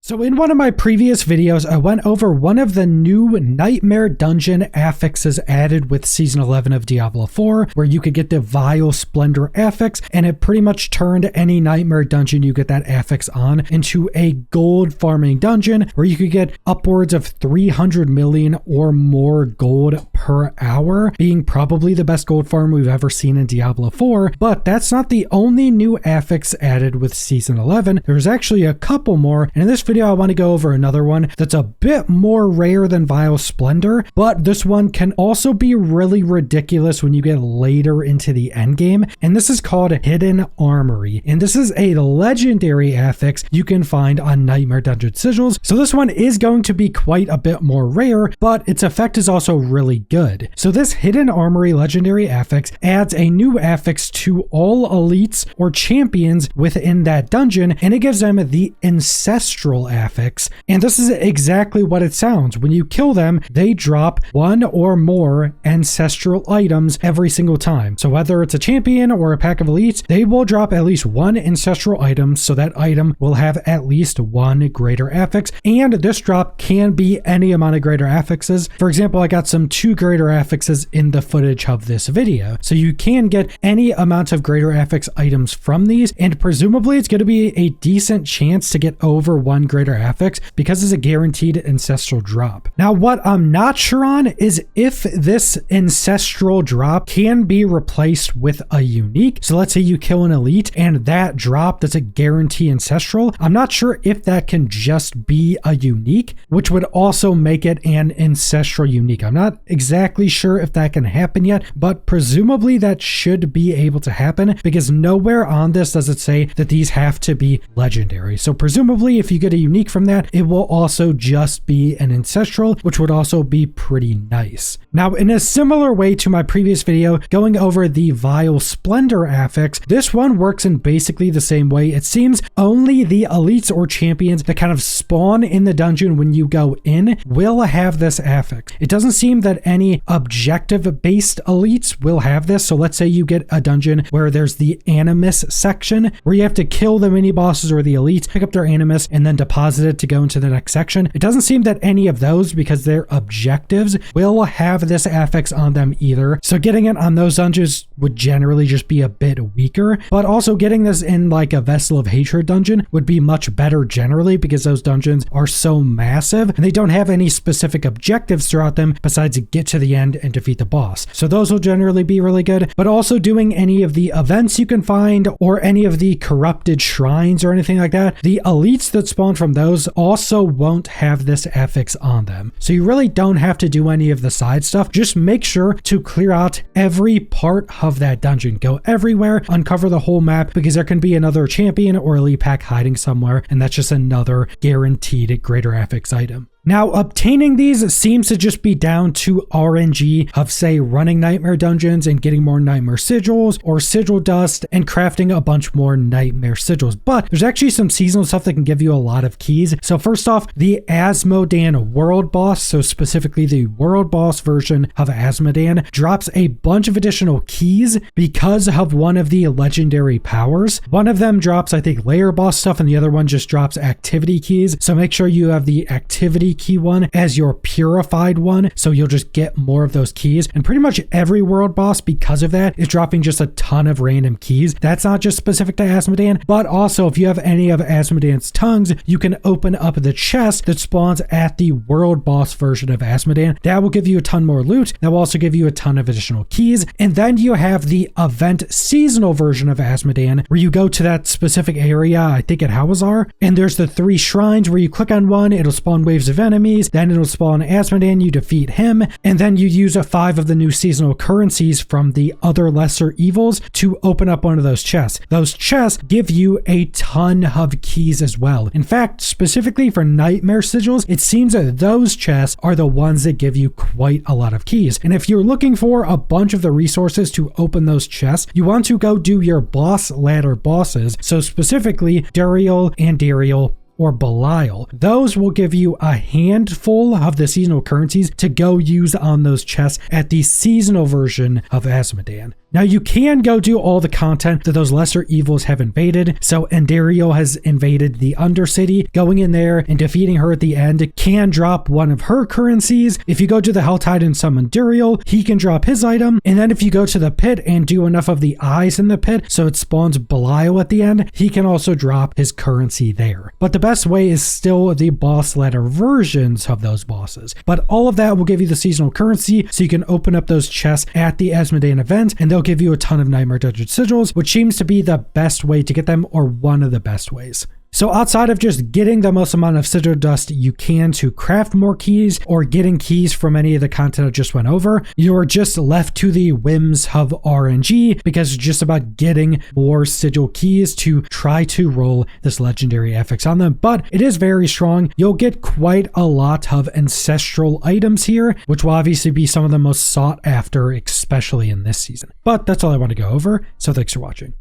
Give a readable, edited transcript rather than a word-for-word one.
So in one of my previous videos, I went over one of the new Nightmare Dungeon affixes added with Season 11 of Diablo 4, where you could get the Vile Splendor affix, and it pretty much turned any Nightmare Dungeon you get that affix on into a gold farming dungeon, where you could get upwards of 300 million or more gold per hour, being probably the best gold farm we've ever seen in Diablo 4. But that's not the only new affix added with Season 11. There's actually a couple more, and in this video I want to go over another one that's a bit more rare than Vile Splendor, but this one can also be really ridiculous when you get later into the endgame, and this is called Hidden Armory, and this is a legendary affix you can find on Nightmare Dungeon sigils. So this one is going to be quite a bit more rare, but its effect is also really good. So this Hidden Armory legendary affix adds a new affix to all elites or champions within that dungeon, and it gives them the ancestral affix, and this is exactly what it sounds. When you kill them, they drop one or more ancestral items every single time. So whether it's a champion or a pack of elites, they will drop at least one ancestral item, so that item will have at least one greater affix, and this drop can be any amount of greater affixes. For example, I got some 2 greater affixes in the footage of this video, so you can get any amount of greater affix items from these, and presumably it's going to be a decent chance to get over one greater affix because it's a guaranteed ancestral drop. Now, what I'm not sure on is if this ancestral drop can be replaced with a unique. So let's say you kill an elite and that drop that's a guarantee ancestral, I'm not sure if that can just be a unique, which would also make it an ancestral unique. I'm not exactly sure if that can happen yet, but presumably that should be able to happen because nowhere on this does it say that these have to be legendary. So presumably if you get a unique from that, it will also just be an ancestral, which would also be pretty nice. Now, in a similar way to my previous video going over the Vile Splendor affix, this one works in basically the same way. It seems only the elites or champions that kind of spawn in the dungeon when you go in will have this affix. It doesn't seem that any objective-based elites will have this. So let's say you get a dungeon where there's the animus section, where you have to kill the mini bosses or the elites, pick up their animus, and then deposit it to go into the next section. It doesn't seem that any of those, because they're objectives, will have this affix on them either. So getting it on those dungeons would generally just be a bit weaker, but also getting this in like a Vessel of Hatred dungeon would be much better generally because those dungeons are so massive and they don't have any specific objectives throughout them besides get to the end and defeat the boss. So those will generally be really good, but also doing any of the events you can find or any of the corrupted shrines or anything like that, the elites that spawn from those also won't have this affix on them. So you really don't have to do any of the side stuff. Just make sure to clear out every part of that dungeon. Go everywhere, uncover the whole map, because there can be another champion or elite pack hiding somewhere, and that's just another guaranteed greater affix item. Now, obtaining these seems to just be down to RNG of, say, running Nightmare Dungeons and getting more Nightmare Sigils or Sigil Dust and crafting a bunch more Nightmare Sigils. But there's actually some seasonal stuff that can give you a lot of keys. So first off, the Asmodan World Boss, so specifically the World Boss version of Asmodan, drops a bunch of additional keys because of one of the legendary powers. One of them drops, I think, Layer Boss stuff, and the other one just drops activity keys. So make sure you have the activity key one as your purified one, so you'll just get more of those keys. And pretty much every world boss, because of that, is dropping just a ton of random keys. That's not just specific to Asmodan, but also if you have any of Asmodan's tongues, you can open up the chest that spawns at the world boss version of Asmodan. That will give you a ton more loot. That will also give you a ton of additional keys. And then you have the event seasonal version of Asmodan, where you go to that specific area, I think at Hawazar, and there's the 3 shrines where you click on one, it'll spawn waves of enemies, then it'll spawn Asmodan, you defeat him, and then you use 5 of the new seasonal currencies from the other lesser evils to open up one of those chests. Those chests give you a ton of keys as well. In fact, specifically for Nightmare Sigils, it seems that those chests are the ones that give you quite a lot of keys. And if you're looking for a bunch of the resources to open those chests, you want to go do your boss ladder bosses. So specifically Duriel, Andariel, or Belial. Those will give you a handful of the seasonal currencies to go use on those chests at the seasonal version of Azmodan. Now you can go do all the content that those lesser evils have invaded. So Andariel has invaded the Undercity. Going in there and defeating her at the end can drop one of her currencies. If you go to the Hell Tide and summon Duriel, he can drop his item. And then if you go to the pit and do enough of the eyes in the pit so it spawns Belial at the end, he can also drop his currency there. But the best way is still the boss ladder versions of those bosses. But all of that will give you the seasonal currency so you can open up those chests at the Azmodan event, and they'll give you a ton of Nightmare Dungeon sigils, which seems to be the best way to get them, or one of the best ways. So outside of just getting the most amount of sigil dust you can to craft more keys, or getting keys from any of the content I just went over, you're just left to the whims of RNG, because it's just about getting more sigil keys to try to roll this legendary affix on them. But it is very strong. You'll get quite a lot of ancestral items here, which will obviously be some of the most sought after, especially in this season. But that's all I want to go over, so thanks for watching.